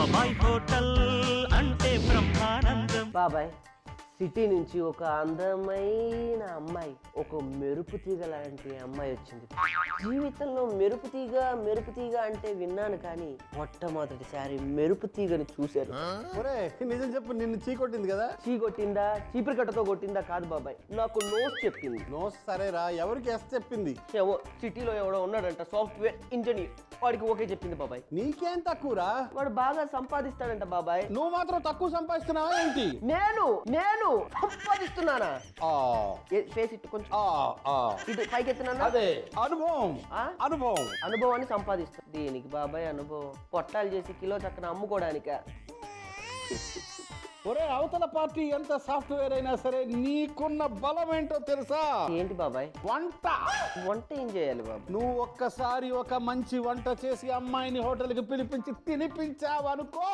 బాబాయ్ హోటల్ అంటే బ్రహ్మానందం. బాబాయ్, సిటీ నుంచి ఒక అందమైన అమ్మాయి, ఒక మెరుపు తీగ లాంటి అమ్మాయి వచ్చింది. జీవితంలో మెరుపు తీగ అంటే విన్నాను, కానీ మొట్టమొదటిసారి మెరుపు తీగని చూశాను. నిజం చెప్పు, నిన్ను చీ కొట్టింది కదా? చీ కొట్టిందా, చీపురు కట్టతో కొట్టిందా? కాదు బాబాయ్, నాకు నోస్ చెప్పింది. నోస్ సరేరా, ఎవరికి ఎస్ చెప్పింది? ఏవో సిటీలో ఎవడో ఉన్నాడంట, సాఫ్ట్వేర్ ఇంజనీర్, వాడికి ఓకే చెప్పింది బాబాయ్. నీకేం తక్కువరా? వాడు బాగా సంపాదిస్తాడంట బాబాయ్. నువ్వు మాత్రం తక్కువ సంపాదిస్తున్నావా ఏంటి? నేను సంపాదిస్తున్నానా? ఫేస్ ఇట్టు కొంచెం ఇటు పైకి ఎత్తున్నానా? అదే అనుభవం. అనుభవాన్ని సంపాదిస్తా. దీనికి బాబాయ్ అనుభవం? పొట్టాలు చేసి కిలో చక్కన అమ్ముకోవడానిక? ఒరే, అవతల పార్టీ ఎంత సాఫ్ట్వేర్ అయినా సరే నీకున్న బలం ఏంటో తెలుసా? ఏంటి బాబాయ్? వంట ఏం చేయాలి బాబాయ్? నువ్వు ఒక్కసారి ఒక మంచి వంట చేసి అమ్మాయిని హోటల్కి పిలిపించి తినిపించావనుకో,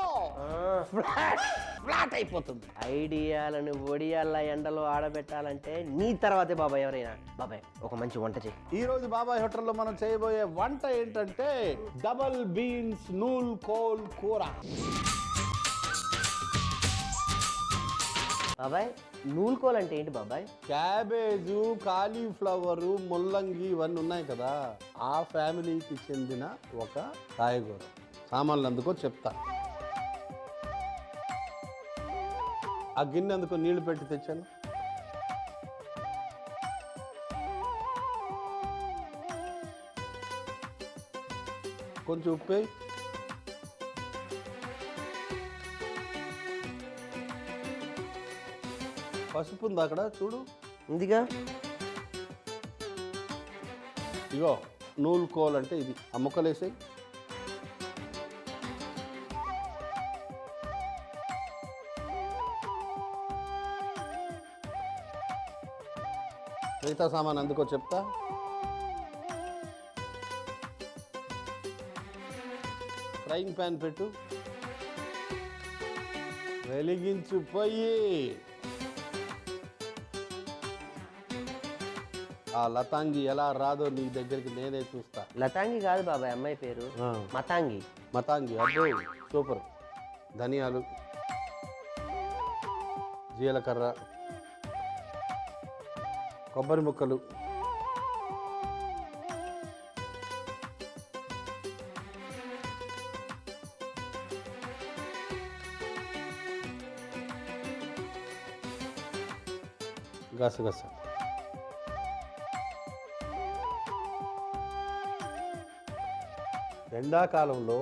ఫ్లాట్ అయిపోతుంది. ఐడియాలను ఒడియాల ఎండలో ఆడబెట్టాలంటే నీ తర్వాతే బాబాయ్ ఎవరైనా. బాబాయ్, ఒక మంచి వంట చేయి. ఈ రోజు బాబాయ్ హోటల్లో మనం చేయబోయే వంట ఏంటంటే డబల్ బీన్స్ నూల్ కోల్ కూర. బాబాయ్, నూలుకోలు అంటే ఏంటి బాబాయ్? క్యాబేజు, కాలీఫ్లవరు, ముల్లంగి ఇవన్నీ ఉన్నాయి కదా, ఆ ఫ్యామిలీకి చెందిన ఒక కాయగూర. సామాన్లు అందుకో చెప్తా. ఆ గిన్నె అందుకో నీళ్లు పెట్టి తెచ్చాను. కొంచెం ఉప్పు, పసుపు ఉంది అక్కడ చూడు, ఉందిగా. ఇగో నూలు కోల్ అంటే ఇది. ఆ ముక్కలు వేసాయి. మిగతా సామాన్ అందుకో చెప్తా. ఫ్రైయింగ్ ప్యాన్ పెట్టు, వెలిగించు పొయ్యి. ఆ లతాంగి ఎలా రాదో నీ దగ్గరికి నేనే చూస్తా. లతాంగి కాదు బాబాయ్, అమ్మాయి పేరు మతాంగి. అబ్బో సూపర్. ధనియాలు, జీలకర్ర, కొబ్బరి ముక్కలు, గసగస. ఎండాకాలంలో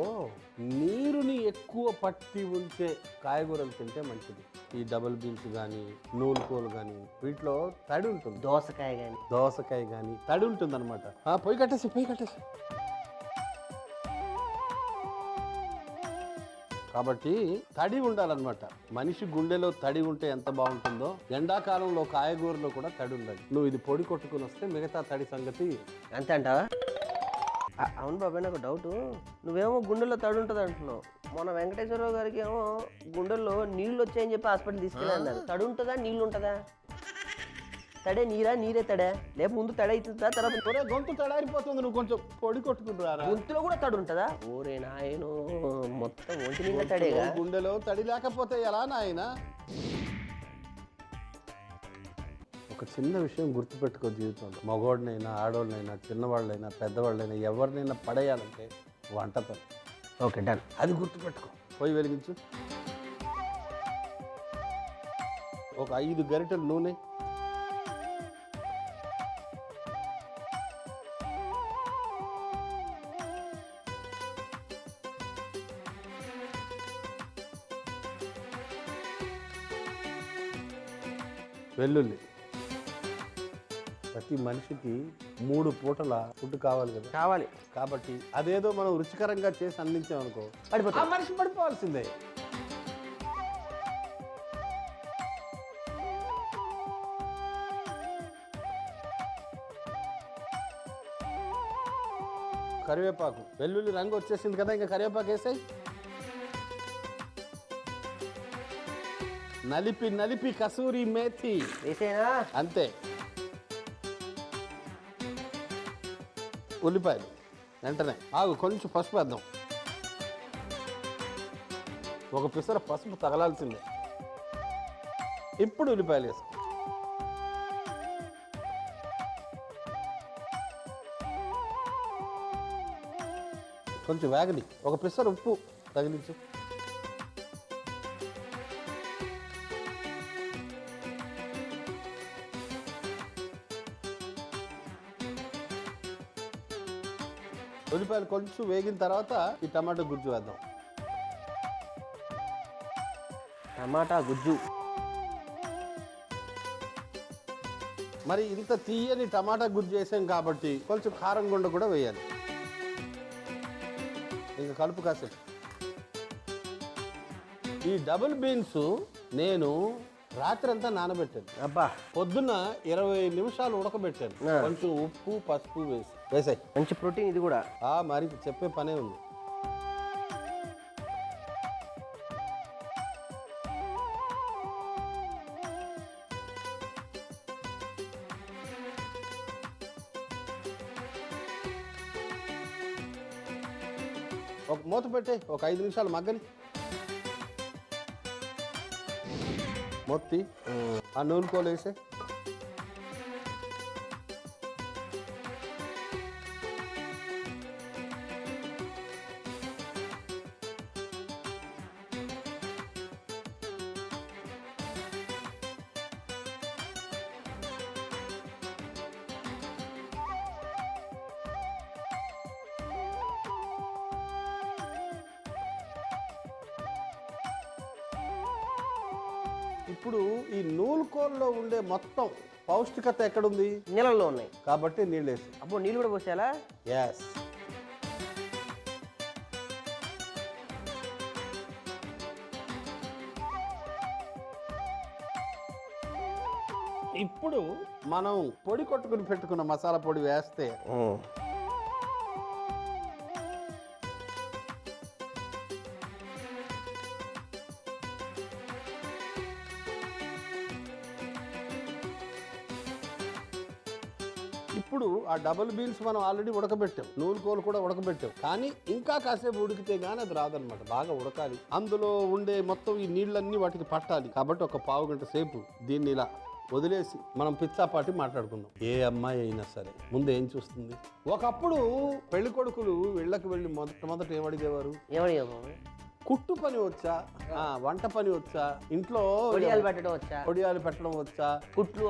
నీరుని ఎక్కువ పట్టి ఉంచే కాయగూరలు తింటే మంచిది. ఈ డబుల్ బీన్స్ కానీ, నూలుకోలు కానీ, వీటిలో తడి ఉంటుంది. దోసకాయ కానీ తడి ఉంటుంది అనమాట. పొయ్యి కట్టేసి. కాబట్టి తడి ఉండాలన్నమాట. మనిషి గుండెలో తడి ఉంటే ఎంత బాగుంటుందో, ఎండాకాలంలో కాయగూరలో కూడా తడి ఉండాలి. నువ్వు ఇది పొడి కొట్టుకుని వస్తే మిగతా తడి సంగతి అంతే అంటావా? అవును బాబాయ్, నాకు డౌట్. నువ్వేమో గుండెల్లో తడి ఉంటుంది అంటున్నావు. మన వెంకటేశ్వరరావు గారికి ఏమో గుండెల్లో నీళ్ళు వచ్చాయని చెప్పి హాస్పిటల్ తీసుకెళ్ళి తడి ఉంటుందా, నీళ్ళు ఉంటుందా? తడే నీరా, నీరే తడే? లేక ముందు తడి అవుతుందా, తర్వాత గొంతు తడారిపోతుంది, నువ్వు కొంచెం పొడి కొట్టుకుంటురా. గొంతులో కూడా తడి ఉంటుందా? ఓరే నాయను, మొత్తం ఒంటి నిండా తడేగా. గుండెలో తడి లేకపోతే ఎలా నాయనా? ఒక చిన్న విషయం గుర్తుపెట్టుకో జీవితంలో. మగవాడినైనా, ఆడవాళ్ళనైనా, చిన్నవాళ్ళైనా, పెద్దవాళ్ళైనా, ఎవరినైనా పడేయాలంటే వంట పని. Okay, done. అది గుర్తుపెట్టుకో. పొయ్యి వెలిగించు. ఒక 5 గరిటెలు నూనె, వెల్లుల్లి. ప్రతి మనిషికి 3 పూటల ఫుడ్ కావాలి కదా. కావాలి. కాబట్టి అదేదో మనం రుచికరంగా చేసి అందించామనుకో, ఆ మనిషి పడిపోవాల్సిందే. కరివేపాకు, వెల్లుల్లి రంగు వచ్చేసింది కదా, ఇంకా కరివేపాకు వేసాయి. నలిపి కసూరి మేథి వేసేనా? అంతే. ఉల్లిపాయలు వెంటనే. ఆగు, కొంచెం పసుపు వేద్దాం. ఒక పిసర పసుపు తగలాల్సిందే. ఇప్పుడు ఉల్లిపాయలు వేసుకో. కొంచెం వేగని, ఒక పిసర ఉప్పు తగిలించు. ఉల్లిపాయలు కొంచెం వేగిన తర్వాత ఈ టమాటో గుజ్జు వేద్దాం. టమాటా గుజ్జు. మరి ఇంత తీయని టమాటా గుజ్జు వేసాం కాబట్టి కొంచెం కారం గుండ కూడా వేయాలి. ఇంకా కలుపు కాసేపు. ఈ డబుల్ బీన్స్ నేను రాత్రి అంతా నానబెట్టాను. అబ్బా, పొద్దున్న 20 నిమిషాలు ఉడకబెట్టాను. కొంచెం ఉప్పు పసుపు వేసాయి. మంచి ప్రోటీన్ ఇది కూడా. మరి చెప్పే పనే ఉంది. ఒక మూత పెట్టే, ఒక 5 నిమిషాలు మగ్గని. మొత్తి ఆ నూనె కోలు వేసే. ఇప్పుడు ఈ నూలుకోల్లో ఉండే మొత్తం పౌష్టికత ఎక్కడుంది? నీళ్ళల్లో ఉన్నాయి కాబట్టి నీళ్ళు వేసి. అబ్బో, నీళ్ళు కూడా పోసేయాలా? ఎస్. ఇప్పుడు మనం పొడి కొట్టుకుని పెట్టుకున్న మసాలా పొడి వేస్తే ఇప్పుడు ఆ డబుల్ బీన్స్ మనం ఆల్రెడీ ఉడకబెట్టాం, నూలుకోలు కూడా ఉడకబెట్టాం. కానీ ఇంకా కాసేపు ఉడికితే గానీ అది రాదనమాట. బాగా ఉడకాలి, అందులో ఉండే మొత్తం ఈ నీళ్ళన్నీ వాటికి పట్టాలి. కాబట్టి ఒక పావు గంట సేపు దీన్ని ఇలా వదిలేసి మనం పిచ్చాపాటి మాట్లాడుకుందాం. ఏ అమ్మాయి అయినా సరే ముందు ఏం చూస్తుంది? ఒకప్పుడు పెళ్లి కొడుకులు ఇళ్ళకి వెళ్ళి మొదట ఏమడిగేవారు? కుట్టు పని వచ్చా, వంట పని వచ్చా, ఇంట్లో పొడియాలు పెట్టడం వచ్చా, కుట్లు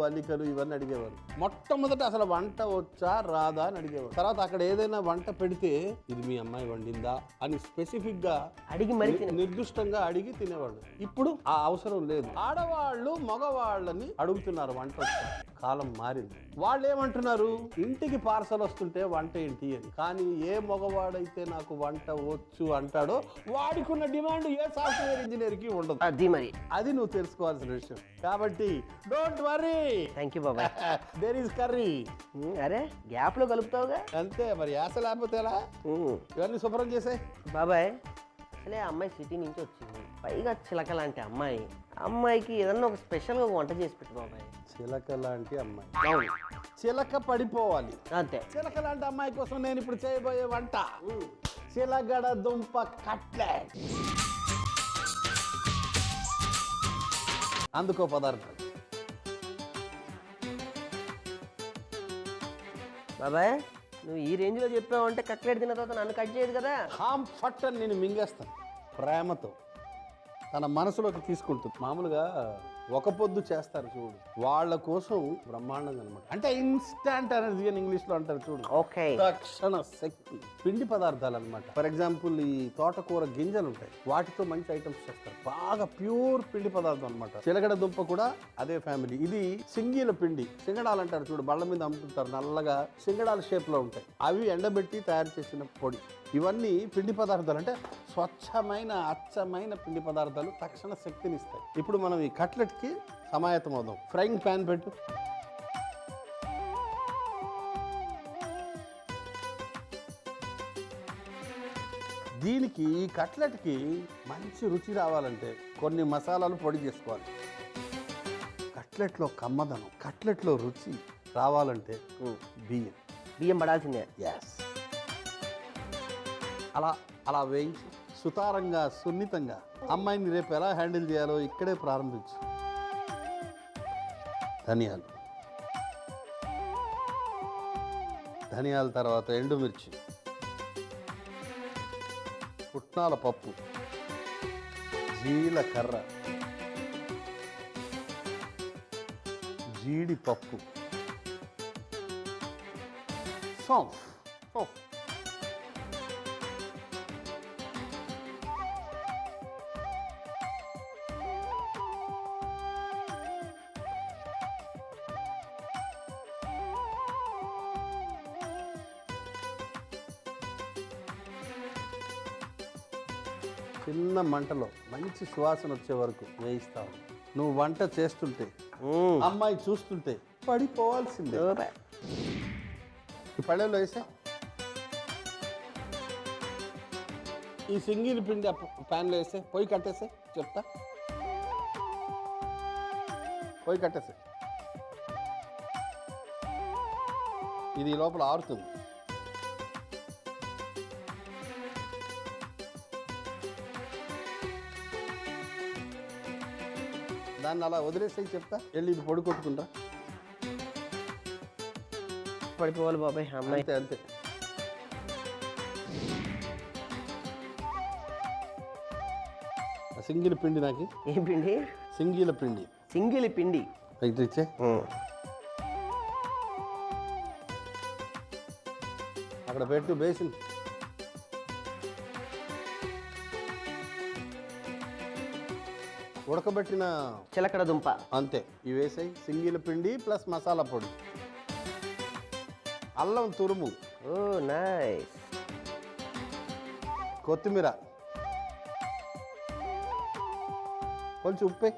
అల్లికలు ఇవన్నీ అడిగేవారు. మొట్టమొదట అసలు వంట వచ్చా రాదా అని అడిగేవారు. తర్వాత అక్కడ ఏదైనా వంట పెడితే ఇది మీ అమ్మాయి వండిందా అని స్పెసిఫిక్ గా అడిగి మరి నిర్దిష్టంగా అడిగి తినేవాళ్ళు. ఇప్పుడు ఆ అవసరం లేదు. ఆడవాళ్ళు మగవాళ్ళని అడుగుతున్నారు వంట వచ్చా. కాలం మారింది. వాళ్ళు ఏమంటున్నారు? ఇంటికి పార్సల్ వస్తుంటే వంట ఏంటి అని. కానీ ఏ మగవాడైతే నాకు వంట వచ్చు అంటాడో వాడికి ఉన్న డిమాండ్ ఏ సాఫ్ట్వేర్ ఇంజనీర్ కి ఉండదు. అది నువ్వు తెలుసుకోవాల్సిన విషయం. కాబట్టి డోంట్ వరీ. థ్యాంక్ యూ బాబాయ్. There is curry. అరే గ్యాప్ లో కలుపుతావుగా. అంతే మరి, యాస లేకపోతే ఎలా? ఇవన్నీ శుభ్రం చేసే బాబాయ్. అసలే అమ్మాయి సిటీ నుంచి వచ్చింది, పైగా చిలక లాంటి అమ్మాయికి ఏదన్నా ఒక స్పెషల్గా వంట చేసి పెట్టు బాబాయ్. చిలక లాంటి అమ్మాయి, చిలక పడిపోవాలి అంతే. చిలక లాంటి అమ్మాయి కోసం నేను ఇప్పుడు చేయబోయే వంట చిలగడ దుంప కట్లెట్. అందుకో పదార్థం. బాబాయ్, నువ్వు ఈ రేంజ్లో చెప్పావంటే కట్లెట్ తిన్న తర్వాత నన్ను కట్ చేయదు కదా. హామ్ ఫట్ అని నేను మింగేస్తాను ప్రేమతో. తన మనసులోకి తీసుకుంటుంది. మామూలుగా ఒక పొద్దు చేస్తారు చూడు, వాళ్ళ కోసం బ్రహ్మాండంగా అనమాట. అంటే ఇన్స్టాంట్ ఎనర్జీ అని ఇంగ్లీష్లో అంటారు చూడు. ఓకే, తక్షణ శక్తి. పిండి పదార్థాలు అనమాట. ఫర్ ఎగ్జాంపుల్ ఈ తోటకూర గింజలు ఉంటాయి, వాటితో మంచి ఐటమ్స్ చేస్తారు. బాగా ప్యూర్ పిండి పదార్థం అనమాట. చిలగడ దుంప కూడా అదే ఫ్యామిలీ. ఇది సింగీల పిండి, సింగడాలు అంటారు చూడు, బళ్ళ మీద అమ్ముతుంటారు. నల్లగా సింగడాల షేప్ లో ఉంటాయి. అవి ఎండబెట్టి తయారు చేసిన పొడి. ఇవన్నీ పిండి పదార్థాలు. అంటే స్వచ్ఛమైన అచ్చమైన పిండి పదార్థాలు తక్షణ శక్తిని ఇస్తాయి. ఇప్పుడు మనం ఈ కట్లెట్కి సమాయత్తం అవుదాం. ఫ్రైయింగ్ ప్యాన్ పెట్టు. దీనికి ఈ కట్లెట్కి మంచి రుచి రావాలంటే కొన్ని మసాలాలు పొడి చేసుకోవాలి. కట్లెట్లో కమ్మదనం, కట్లెట్లో రుచి రావాలంటే బియ్యం పడాల్సిందే. ఎస్. అలా వేయించి సుతారంగా సున్నితంగా. అమ్మాయిని రేపు ఎలా హ్యాండిల్ చేయాలో ఇక్కడే ప్రారంభించు. ధనియాలు, ధనియాల తర్వాత ఎండుమిర్చి, పుట్నాల పప్పు, జీలకర్ర, జీడిపప్పు, సోంఫ్. చిన్న మంటలో మంచి సువాసన వచ్చే వరకు వేయిస్తావు. నువ్వు వంట చేస్తుంటే అమ్మాయి చూస్తుంటే పడిపోవాల్సిందే. ఈ పళ్ళెంలో వేసే ఈ సింగిల్ పిండి ప్యాన్లో వేసే పొయ్యి కట్టేసే. చెప్తా, పొయ్యి కట్టేసే. ఇది ఈ లోపల ఆరుతుంది. దాన్ని అలా వదిలేసేయి. చెప్తా, వెళ్ళి ఇది పొడి కొట్టుకుంటా. పడిపోవాలి బాబాయ్ అమ్మాయి. అంతే అంతే. సింగిల్ పిండి నాకు. ఏం పిండి? సింగిల్ పిండి. సింగిల్ పిండి అయితే ఇచ్చే. అక్కడ పెట్టు బేసిన్. ఉడకబెట్టిన చిలకడ దుంప. అంతే, ఇవి వేసాయి. సింగిల్ పిండి ప్లస్ మసాలా పొడి, అల్లం తురుము, ఓ నైస్, కొత్తిమీర, కొంచెం ఉప్పే,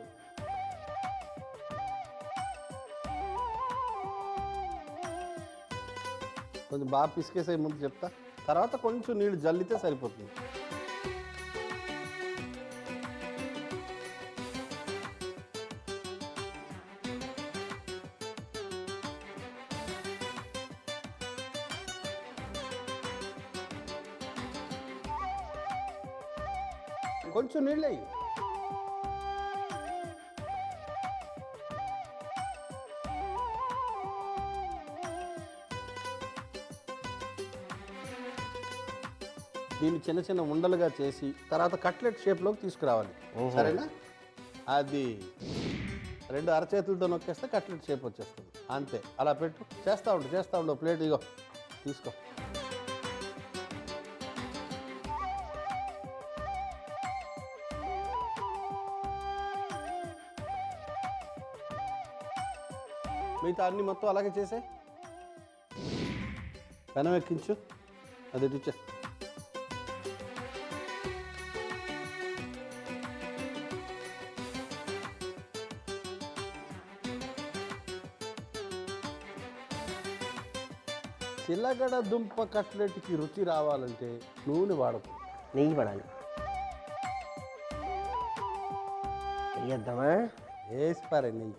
కొంచెం బాగా పిసికేసాయి ముందు చెప్తా. తర్వాత కొంచెం నీళ్ళు జల్లితే సరిపోతుంది. కొంచెం నీళ్ళు అయ్యి. దీన్ని చిన్న చిన్న ఉండలుగా చేసి తర్వాత కట్లెట్ షేప్లోకి తీసుకురావాలి. సరేనా? అది రెండు అరచేతులతో నొక్కేస్తే కట్లెట్ షేప్ వచ్చేస్తుంది. అంతే, అలా పెట్టు. చేస్తా ఉండు. ప్లేట్ ఇగో తీసుకో. మిగతా అన్ని మొత్తం అలాగే చేసే. పెనం ఎక్కించు. అది ఇచ్చే. చిలగడ దుంప కట్లెట్కి రుచి రావాలంటే నూనె వాడకు, నెయ్యి పడాలి. వేద్దామా? వేసిపారే నెయ్యి.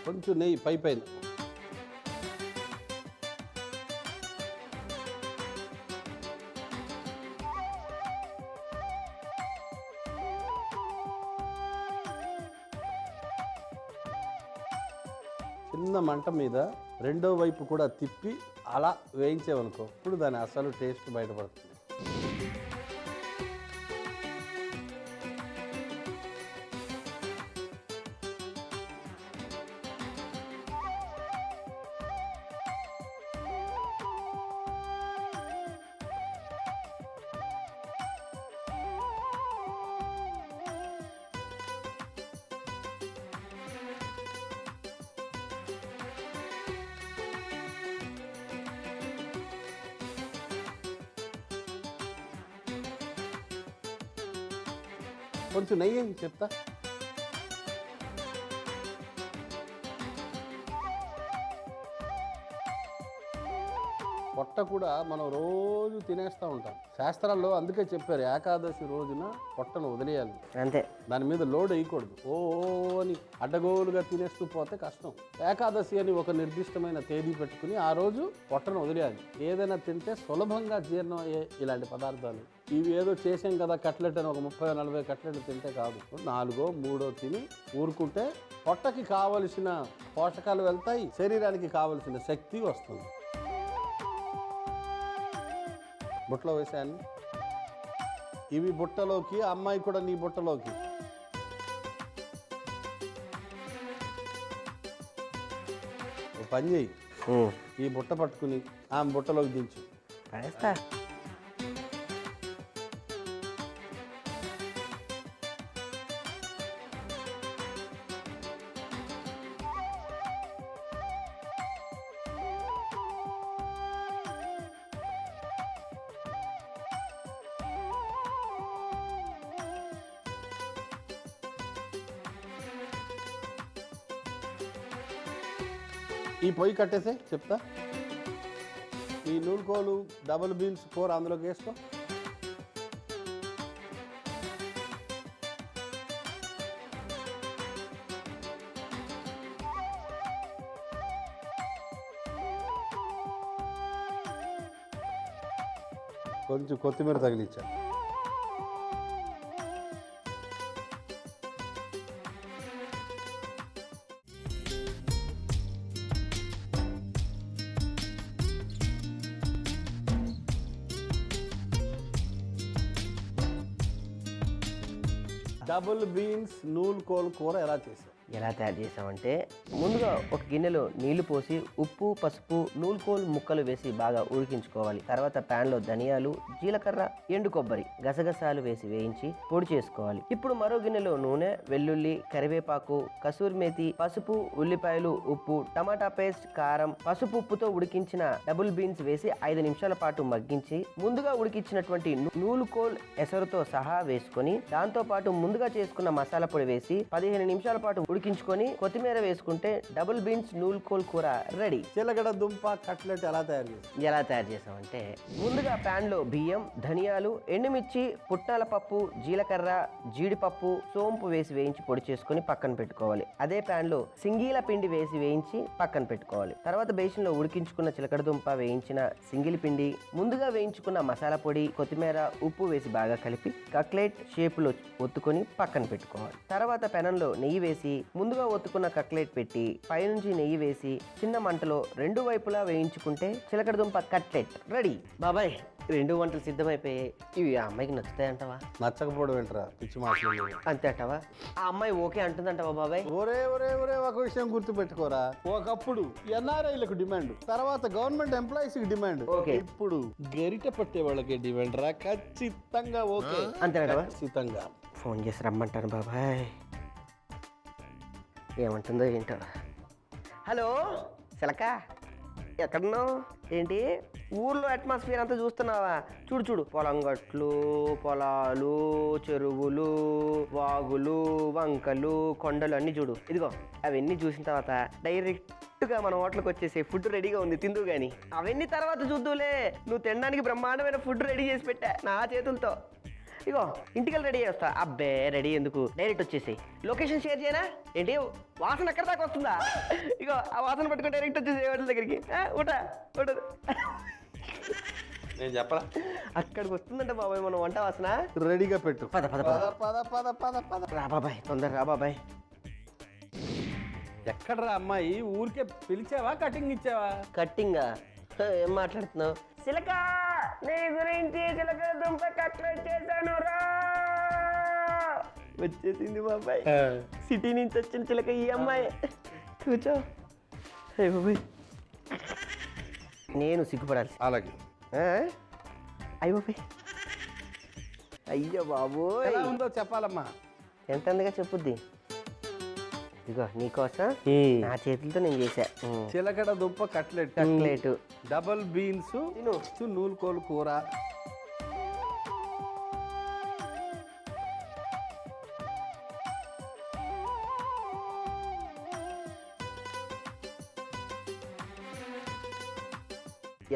కొంచెం నెయ్యి పైన. చిన్న మంట మీద రెండో వైపు కూడా తిప్పి అలా వేయించేవనుకో, ఇప్పుడు దాని అసలు టేస్ట్ బయటపడుతుంది. కొంచెం నెయ్యి వేయి చెప్తా. పొట్ట కూడా మనం రోజు తినేస్తూ ఉంటాం. శాస్త్రాల్లో అందుకే చెప్పారు ఏకాదశి రోజున పొట్టను వదిలేయాలి, అంతే. దాని మీద లోడ్ వేయకూడదు. ఓ అని అడ్డగోలుగా తినేస్తూ పోతే కష్టం. ఏకాదశి అని ఒక నిర్దిష్టమైన తేదీ పెట్టుకుని ఆ రోజు పొట్టను వదిలేయాలి. ఏదైనా తింటే సులభంగా జీర్ణం అయ్యే ఇలాంటి పదార్థాలు. ఇవి ఏదో చేసాం కదా కట్లెట్ అని ఒక 30-40 కట్లెట్లు తింటే కాదు. 4-3 తిని ఊరుకుంటే పొట్టకి కావలసిన పోషకాలు వెళ్తాయి, శరీరానికి కావలసిన శక్తి వస్తుంది. బుట్టలో వేసాను. ఇవి బుట్టలోకి, అమ్మాయి కూడా నీ బుట్టలోకి. ఓ పని చేయి, ఈ బుట్ట పట్టుకుని ఆమె బుట్టలోకి దించు. వేస్తా. ఈ పొయ్యి కట్టేసే చెప్తా. ఈ నూలుకోలు డబుల్ బీన్స్ కూర అందులోకి వేసుకో. కొంచెం కొత్తిమీర తగిలించా. డబుల్ బీన్స్ నూలుకోలు కూర ఎలా చేసావు? ఎలా తయారు చేసామంటే, ముందుగా ఒక గిన్నెలో నీళ్లు పోసి ఉప్పు, పసుపు, నూలుకోలు ముక్కలు వేసి బాగా ఉడికించుకోవాలి. తర్వాత ప్యాన్ లో ధనియాలు, జీలకర్ర, ఎండు కొబ్బరి, గసగసాలు వేసి వేయించి పొడి చేసుకోవాలి. ఇప్పుడు మరో గిన్నెలో నూనె, వెల్లుల్లి, కరివేపాకు, కసూరి మేతి, పసుపు, ఉల్లిపాయలు, ఉప్పు, టమాటా పేస్ట్, కారం, పసుపు, ఉప్పుతో ఉడికించిన డబుల్ బీన్స్ వేసి 5 నిమిషాల పాటు మగ్గించి ముందుగా ఉడికించినటువంటి నూలుకోల్ ఎసరుతో సహా వేసుకొని దాంతో పాటు ముందుగా చేసుకున్న మసాలా పొడి వేసి 15 నిమిషాల పాటు ఉడికించుకొని కొత్తిమీర వేసుకుంటే డబుల్ బీన్స్ నూలుకోల్ కూర రెడీ. చిలకడ దుంప కట్లెట్ ఎలా తయారు చేసామంటే, ముందుగా ప్యాన్ లో బియ్యం, ధనియాలు, ఎండుమిర్చి, పుట్నాల పప్పు, జీలకర్ర, జీడిపప్పు, సోంపు వేసి వేయించి పొడి చేసుకుని పక్కన పెట్టుకోవాలి. అదే ప్యాన్ లో సింగీల పిండి వేసి వేయించి పక్కన పెట్టుకోవాలి. తర్వాత బేసిన్ లో ఉడికించుకున్న చిలకడ దుంప, వేయించిన సింగిల్ పిండి, ముందుగా వేయించుకున్న మసాలా పొడి, కొత్తిమీర, ఉప్పు వేసి బాగా కలిపి కట్లెట్ షేపులో ఒత్తుకొని పక్కన పెట్టుకోవాలి. తర్వాత పెనంలో నెయ్యి వేసి ముందుగా ఒత్తుకున్న కట్లెట్ పెట్టి పైనుంచి నెయ్యి వేసి చిన్న మంటలో 2 వైపులా వేయించుకుంటే చిలకడ దుంప కట్లెట్ రెడీ. బాబాయ్, 2 వంటలు సిద్ధమైపోయాయి. ఇవి ఆ అమ్మాయికి నచ్చుతాయంటవా? నచ్చకపోవడం ఏంట్రా పిచ్చి మాటలు. అంతే అంటవా? ఆ అమ్మాయి ఓకే అంటుందంటవా బాబాయ్? ఒరే ఒక విషయం గుర్తుపెట్టుకోరా, ఒకప్పుడు ఎన్ఆర్ఐలకు డిమాండ్, తర్వాత గవర్నమెంట్ ఎంప్లాయీస్ కి డిమాండ్, ఇప్పుడు గరిట పట్టే వాళ్ళకి డిమాండ్ రా. ఖచ్చితంగా ఓకే. అంతేనటవా? ఖచ్చితంగా. ఫోన్ చేసి రమ్మంటాను బాబాయ్, ఏమంటుందో ఏంటో. హలో చిలక, ఎక్కడున్నావు? ఏంటి ఊర్లో అట్మాస్ఫియర్ అంతా చూస్తున్నావా? చూడు పొలం గట్లు, పొలాలు, చెరువులు, వాగులు, వంకలు, కొండలు అన్నీ చూడు. ఇదిగో అవన్నీ చూసిన తర్వాత డైరెక్ట్గా మన హోటల్కి వచ్చేసి ఫుడ్ రెడీగా ఉంది, తిందువు కానీ. అవన్నీ తర్వాత చూద్దులే, నువ్వు తినడానికి బ్రహ్మాండమైన ఫుడ్ రెడీ చేసి పెట్టా నా చేతులతో. ఇగో ఇంటికి రెడీ చేస్తా. అబ్బే రెడీ ఎందుకు, డైరెక్ట్ వచ్చేసి లొకేషన్ షేర్ చేయనా ఏంటి? వాసన ఎక్కడ దాకా వస్తుందా? ఇగో ఆ వాసన పట్టుకుని డైరెక్ట్ వచ్చేసి హోటల్ దగ్గరికి. ఉండదు నేను చెప్పరా, అక్కడికి వస్తుందంట బాబాయ్ మన వంట వాసన. రెడీగా పెట్టు. పద పద పద పద పద పద పద రా బాబాయ్, తొందర రా బాబాయ్. ఎక్కడరా అమ్మాయి? ఊరికే పిలిచావా, కటింగ్ ఇచ్చావా? కట్టింగా? ఏం మాట్లాడుతున్నావు? చిలక, నీ గురించి చిలక దుంప కట్లెట్ చేశాను రా. వచ్చేసింది బాబాయ్, సిటీ నుంచి వచ్చిన చిలక ఈ అమ్మాయి. కూర్చో. బాబాయ్ నేను సిగ్గుపడాలి. అలాగే. అయ్య బాబాయ్, అయ్యో బాబోయ్, ఎలా ఉందో చెప్పాలమ్మా. ఎంత అందుగా చెప్పుద్ది. ఇదిగో నీకోసం నా చేతులతో నేను చేశా చిలకడ దుంప కట్లెట్, డబుల్ బీన్స్ నూలుకోలు కూర.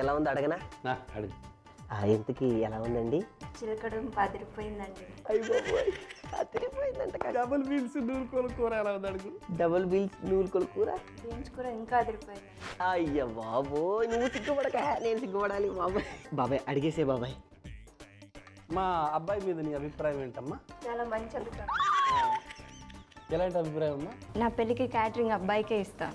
ఎలా ఉంది అడగనా? అడుగు. ఇంతకీ ఎలా ఉందండి? చిలకడం పదిరిపోయిందండి. అయ్య బాబోయ్, అదిరిపోయిందంట. డబుల్ బీన్స్ నూరుకోలు కూర ఎలా ఉంది అడుగు. డబుల్ బీన్స్ నూలుకోలు కూర. బీన్స్ కూర ఇంకా అదిరిపోయింది. అయ్య బాబోయ్, నువ్వు సిగ్గుపడక నేను సిగ్గుపడాలి. బాబాయ్ బాబాయ్ అడిగేసే బాబాయ్. మా అబ్బాయి మీద నీ అభిప్రాయం ఏంటమ్మా? చాలా మంచి అభిప్రాయం. ఎలాంటి అభిప్రాయం అమ్మా? నా పెళ్ళికి క్యాటరింగ్ అబ్బాయికే ఇస్తాను.